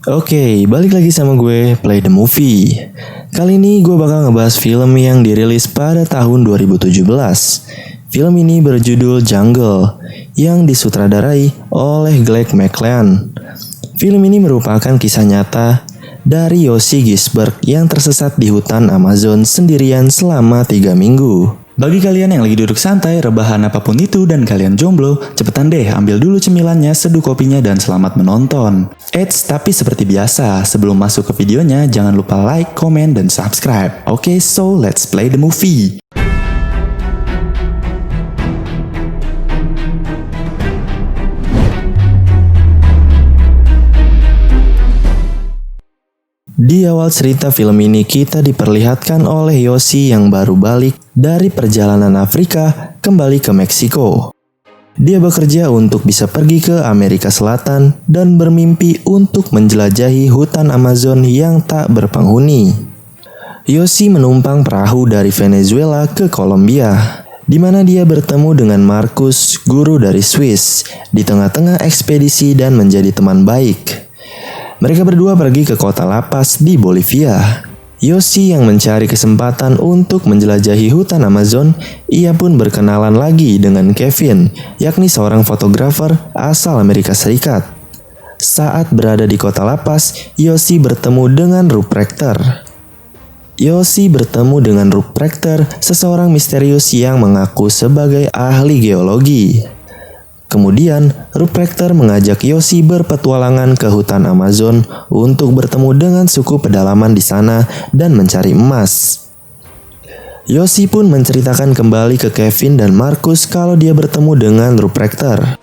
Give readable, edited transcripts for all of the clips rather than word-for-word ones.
Oke, balik lagi sama gue, Play the Movie. Kali ini gue bakal ngebahas film yang dirilis pada tahun 2017. Film ini berjudul Jungle, yang disutradarai oleh Greg McLean. Film ini merupakan kisah nyata dari Yossi Gisberg yang tersesat di hutan Amazon sendirian selama 3 minggu. Bagi kalian yang lagi duduk santai, rebahan apapun itu, dan kalian jomblo, cepetan deh ambil dulu cemilannya, seduh kopinya, dan selamat menonton. Eits, tapi seperti biasa, sebelum masuk ke videonya, jangan lupa like, comment, dan subscribe. Oke, so let's play the movie. Di awal cerita film ini kita diperlihatkan oleh Yossi yang baru balik dari perjalanan Afrika kembali ke Meksiko. Dia bekerja untuk bisa pergi ke Amerika Selatan dan bermimpi untuk menjelajahi hutan Amazon yang tak berpenghuni. Yossi menumpang perahu dari Venezuela ke Kolombia, di mana dia bertemu dengan Marcus, guru dari Swiss, di tengah-tengah ekspedisi dan menjadi teman baik. Mereka berdua pergi ke kota La Paz di Bolivia. Yossi yang mencari kesempatan untuk menjelajahi hutan Amazon, ia pun berkenalan lagi dengan Kevin, yakni seorang fotografer asal Amerika Serikat. Saat berada di kota La Paz, Yossi bertemu dengan Ruprechter. Seseorang misterius yang mengaku sebagai ahli geologi. Kemudian, Ruprechter mengajak Yossi berpetualangan ke hutan Amazon untuk bertemu dengan suku pedalaman di sana dan mencari emas. Yossi pun menceritakan kembali ke Kevin dan Marcus kalau dia bertemu dengan Ruprechter.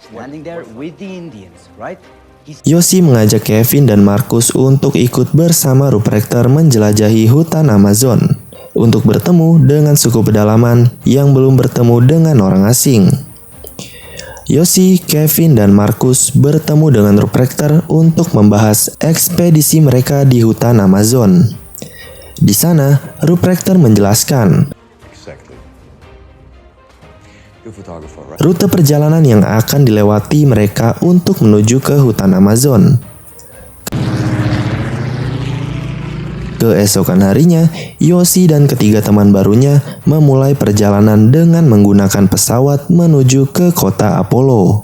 Yossi mengajak Kevin dan Marcus untuk ikut bersama Ruprechter menjelajahi hutan Amazon untuk bertemu dengan suku pedalaman yang belum bertemu dengan orang asing. Yossi, Kevin, dan Marcus bertemu dengan Ruprechter untuk membahas ekspedisi mereka di hutan Amazon. Di sana, Ruprechter menjelaskan rute perjalanan yang akan dilewati mereka untuk menuju ke hutan Amazon. Keesokan harinya, Yossi dan ketiga teman barunya memulai perjalanan dengan menggunakan pesawat menuju ke kota Apollo.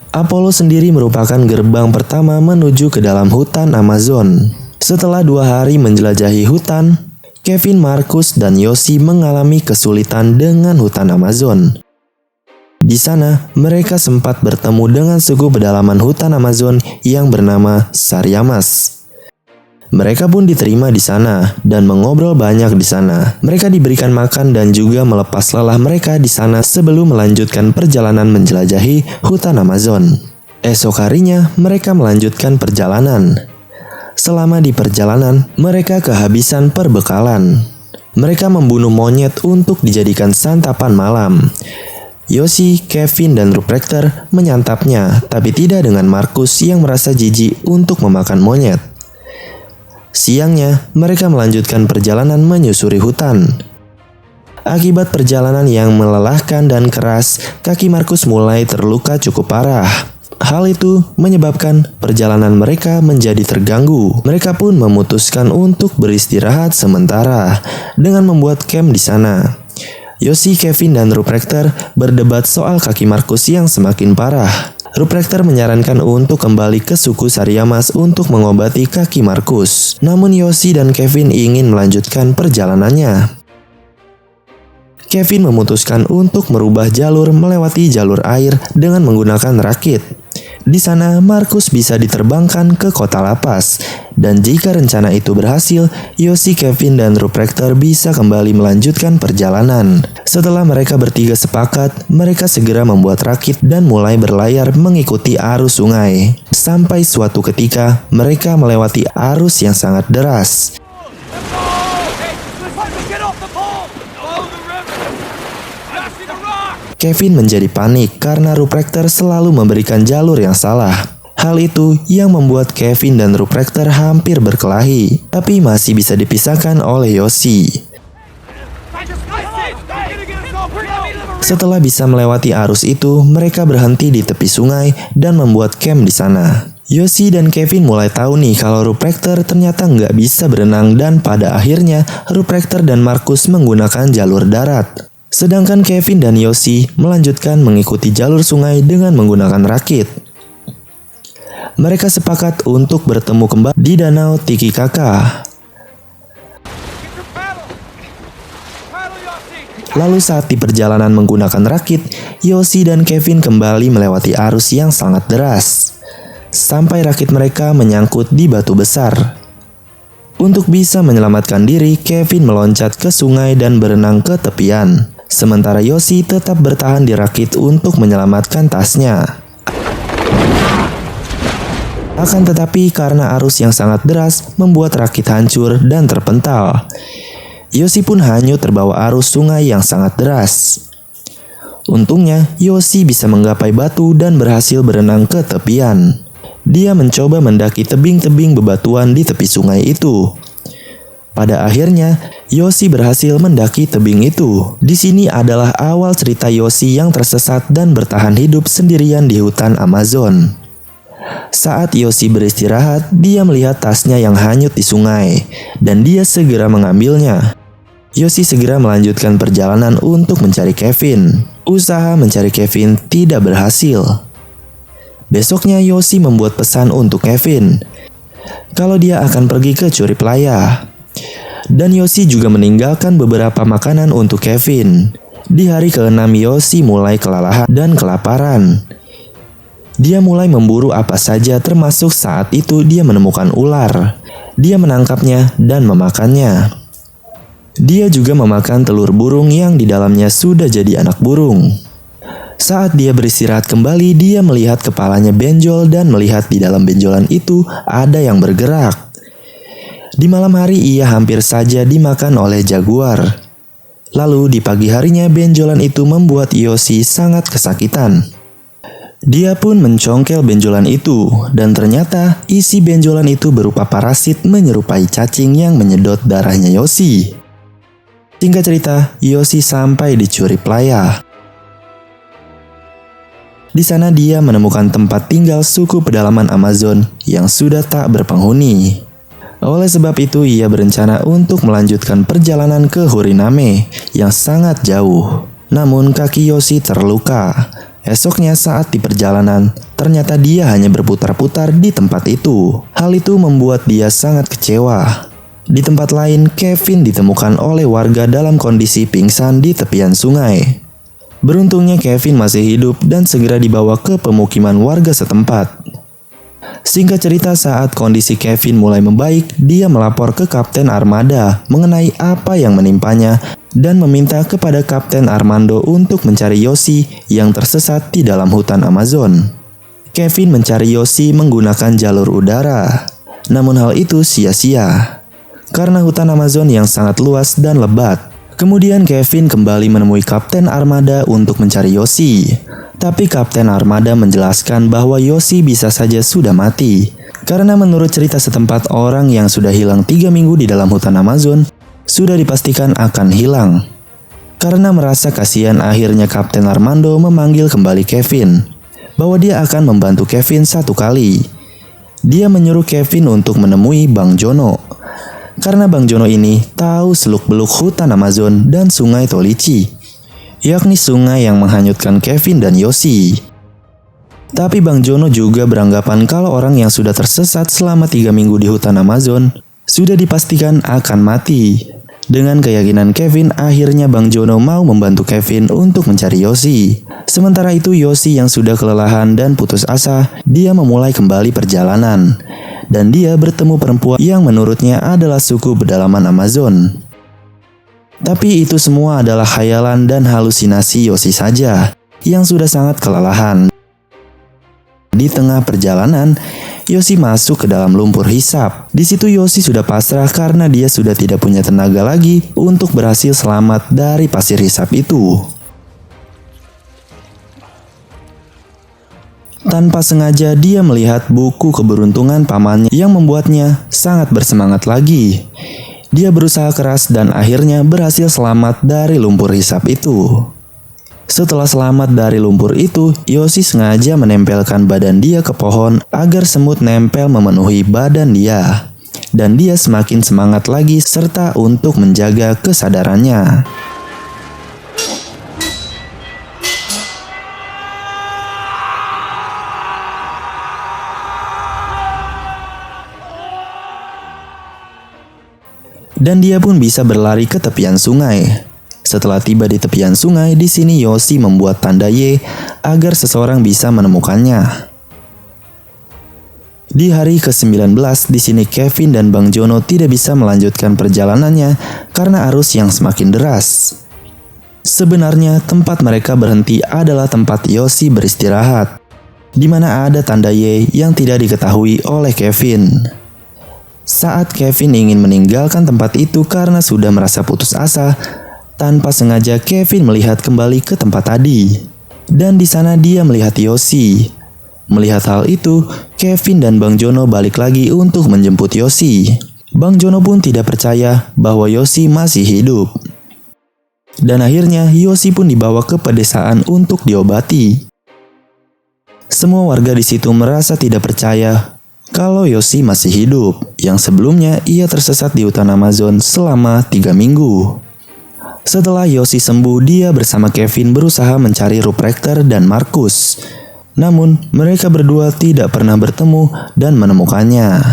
Apollo sendiri merupakan gerbang pertama menuju ke dalam hutan Amazon. Setelah 2 hari menjelajahi hutan, Kevin, Marcus, dan Yossi mengalami kesulitan dengan hutan Amazon. Di sana, mereka sempat bertemu dengan suku pedalaman hutan Amazon yang bernama Saryamas. Mereka pun diterima di sana dan mengobrol banyak di sana. Mereka diberikan makan dan juga melepas lelah mereka di sana sebelum melanjutkan perjalanan menjelajahi hutan Amazon. Esok harinya, mereka melanjutkan perjalanan. Selama di perjalanan, mereka kehabisan perbekalan. Mereka membunuh monyet untuk dijadikan santapan malam. Yossi, Kevin, dan Ruprechter menyantapnya, tapi tidak dengan Marcus yang merasa jijik untuk memakan monyet. Siangnya, mereka melanjutkan perjalanan menyusuri hutan. Akibat perjalanan yang melelahkan dan keras, kaki Marcus mulai terluka cukup parah. Hal itu menyebabkan perjalanan mereka menjadi terganggu. Mereka pun memutuskan untuk beristirahat sementara dengan membuat camp di sana. Yossi, Kevin, dan Ruprechter berdebat soal kaki Marcus yang semakin parah. Ruprechter menyarankan untuk kembali ke suku Saryamas untuk mengobati kaki Marcus. Namun Yossi dan Kevin ingin melanjutkan perjalanannya. Kevin memutuskan untuk merubah jalur melewati jalur air dengan menggunakan rakit. Di sana, Marcus bisa diterbangkan ke kota La Paz. Dan jika rencana itu berhasil, Yossi, Kevin, dan Ruprechter bisa kembali melanjutkan perjalanan. Setelah mereka bertiga sepakat, mereka segera membuat rakit dan mulai berlayar mengikuti arus sungai. Sampai suatu ketika, mereka melewati arus yang sangat deras. Kevin menjadi panik karena Ruprechter selalu memberikan jalur yang salah. Hal itu yang membuat Kevin dan Ruprechter hampir berkelahi, tapi masih bisa dipisahkan oleh Yossi. Setelah bisa melewati arus itu, mereka berhenti di tepi sungai dan membuat camp di sana. Yoshi dan Kevin mulai tahu nih kalau Ruprechter ternyata nggak bisa berenang dan pada akhirnya Ruprechter dan Marcus menggunakan jalur darat. Sedangkan Kevin dan Yoshi melanjutkan mengikuti jalur sungai dengan menggunakan rakit. Mereka sepakat untuk bertemu kembali di Danau Titicaca. Lalu saat di perjalanan menggunakan rakit, Yoshi dan Kevin kembali melewati arus yang sangat deras. Sampai rakit mereka menyangkut di batu besar. Untuk bisa menyelamatkan diri, Kevin meloncat ke sungai dan berenang ke tepian. Sementara Yoshi tetap bertahan di rakit untuk menyelamatkan tasnya. Akan tetapi karena arus yang sangat deras membuat rakit hancur dan terpental. Yoshi pun hanyut terbawa arus sungai yang sangat deras. Untungnya, Yoshi bisa menggapai batu dan berhasil berenang ke tepian. Dia mencoba mendaki tebing-tebing bebatuan di tepi sungai itu. Pada akhirnya, Yoshi berhasil mendaki tebing itu. Di sini adalah awal cerita Yoshi yang tersesat dan bertahan hidup sendirian di hutan Amazon. Saat Yoshi beristirahat, dia melihat tasnya yang hanyut di sungai, dan dia segera mengambilnya. Yoshi segera melanjutkan perjalanan untuk mencari Kevin. Usaha mencari Kevin tidak berhasil. Besoknya Yoshi membuat pesan untuk Kevin kalau dia akan pergi ke Curi Playa. Dan Yoshi juga meninggalkan beberapa makanan untuk Kevin. Di hari ke-6 Yoshi mulai kelelahan dan kelaparan. Dia mulai memburu apa saja termasuk saat itu dia menemukan ular. Dia menangkapnya dan memakannya. Dia juga memakan telur burung yang di dalamnya sudah jadi anak burung. Saat dia beristirahat kembali, dia melihat kepalanya benjol dan melihat di dalam benjolan itu ada yang bergerak. Di malam hari ia hampir saja dimakan oleh jaguar. Lalu di pagi harinya benjolan itu membuat Yoshi sangat kesakitan. Dia pun mencongkel benjolan itu dan ternyata isi benjolan itu berupa parasit menyerupai cacing yang menyedot darahnya Yoshi. Singkat cerita, Yoshi sampai di Curi Playa. Di sana dia menemukan tempat tinggal suku pedalaman Amazon yang sudah tak berpenghuni. Oleh sebab itu ia berencana untuk melanjutkan perjalanan ke Huriname yang sangat jauh. Namun kaki Yoshi terluka. Esoknya saat di perjalanan, ternyata dia hanya berputar-putar di tempat itu. Hal itu membuat dia sangat kecewa. Di tempat lain, Kevin ditemukan oleh warga dalam kondisi pingsan di tepian sungai. Beruntungnya Kevin masih hidup dan segera dibawa ke pemukiman warga setempat. Singkat cerita, saat kondisi Kevin mulai membaik, dia melapor ke Kapten Armada mengenai apa yang menimpanya dan meminta kepada Kapten Armando untuk mencari Yoshi yang tersesat di dalam hutan Amazon. Kevin mencari Yoshi menggunakan jalur udara. Namun hal itu sia-sia karena hutan Amazon yang sangat luas dan lebat. Kemudian Kevin kembali menemui Kapten Armada untuk mencari Yoshi. Tapi Kapten Armada menjelaskan bahwa Yoshi bisa saja sudah mati. Karena menurut cerita setempat, orang yang sudah hilang 3 minggu di dalam hutan Amazon sudah dipastikan akan hilang. Karena merasa kasihan, akhirnya Kapten Armando memanggil kembali Kevin. Bahwa dia akan membantu Kevin 1 kali. Dia menyuruh Kevin untuk menemui Bang Jono. Karena Bang Jono ini tahu seluk-beluk hutan Amazon dan sungai Tolichi, yakni sungai yang menghanyutkan Kevin dan Yoshi. Tapi Bang Jono juga beranggapan kalau orang yang sudah tersesat selama 3 minggu di hutan Amazon sudah dipastikan akan mati. Dengan keyakinan Kevin, akhirnya Bang Jono mau membantu Kevin untuk mencari Yoshi. Sementara itu Yoshi yang sudah kelelahan dan putus asa, dia memulai kembali perjalanan. Dan dia bertemu perempuan yang menurutnya adalah suku pedalaman Amazon. Tapi itu semua adalah khayalan dan halusinasi Yoshi saja, yang sudah sangat kelelahan. Di tengah perjalanan, Yoshi masuk ke dalam lumpur hisap. Di situ Yoshi sudah pasrah karena dia sudah tidak punya tenaga lagi untuk berhasil selamat dari pasir hisap itu. Tanpa sengaja dia melihat buku keberuntungan pamannya yang membuatnya sangat bersemangat lagi. Dia berusaha keras dan akhirnya berhasil selamat dari lumpur hisap itu. Setelah selamat dari lumpur itu, Yoshi sengaja menempelkan badan dia ke pohon agar semut nempel memenuhi badan dia. Dan dia semakin semangat lagi serta untuk menjaga kesadarannya. Dan dia pun bisa berlari ke tepian sungai. Setelah tiba di tepian sungai, di sini Yoshi membuat tanda Y agar seseorang bisa menemukannya. Di hari ke-19, di sini Kevin dan Bang Jono tidak bisa melanjutkan perjalanannya karena arus yang semakin deras. Sebenarnya tempat mereka berhenti adalah tempat Yoshi beristirahat, di mana ada tanda Y yang tidak diketahui oleh Kevin. Saat Kevin ingin meninggalkan tempat itu karena sudah merasa putus asa, tanpa sengaja Kevin melihat kembali ke tempat tadi. Dan di sana dia melihat Yoshi. Melihat hal itu, Kevin dan Bang Jono balik lagi untuk menjemput Yoshi. Bang Jono pun tidak percaya bahwa Yoshi masih hidup. Dan akhirnya Yoshi pun dibawa ke pedesaan untuk diobati. Semua warga di situ merasa tidak percaya kalau Yoshi masih hidup, yang sebelumnya ia tersesat di hutan Amazon selama 3 minggu. Setelah Yoshi sembuh, dia bersama Kevin berusaha mencari Ruprechter dan Markus. Namun, mereka berdua tidak pernah bertemu dan menemukannya.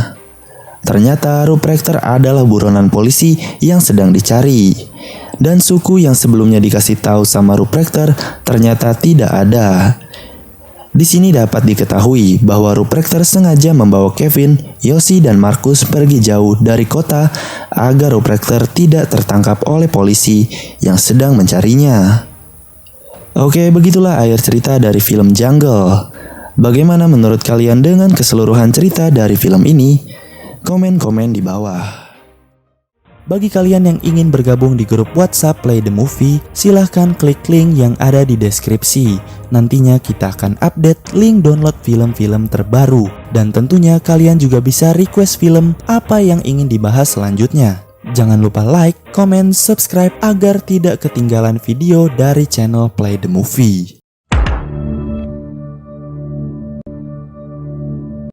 Ternyata Ruprechter adalah buronan polisi yang sedang dicari. Dan suku yang sebelumnya dikasih tahu sama Ruprechter ternyata tidak ada. Di sini dapat diketahui bahwa Ruprechter sengaja membawa Kevin, Yoshi, dan Markus pergi jauh dari kota agar Ruprechter tidak tertangkap oleh polisi yang sedang mencarinya. Oke, begitulah akhir cerita dari film Jungle. Bagaimana menurut kalian dengan keseluruhan cerita dari film ini? Komen-komen di bawah. Bagi kalian yang ingin bergabung di grup WhatsApp Play the Movie, silahkan klik link yang ada di deskripsi. Nantinya kita akan update link download film-film terbaru. Dan tentunya kalian juga bisa request film apa yang ingin dibahas selanjutnya. Jangan lupa like, comment, subscribe agar tidak ketinggalan video dari channel Play the Movie.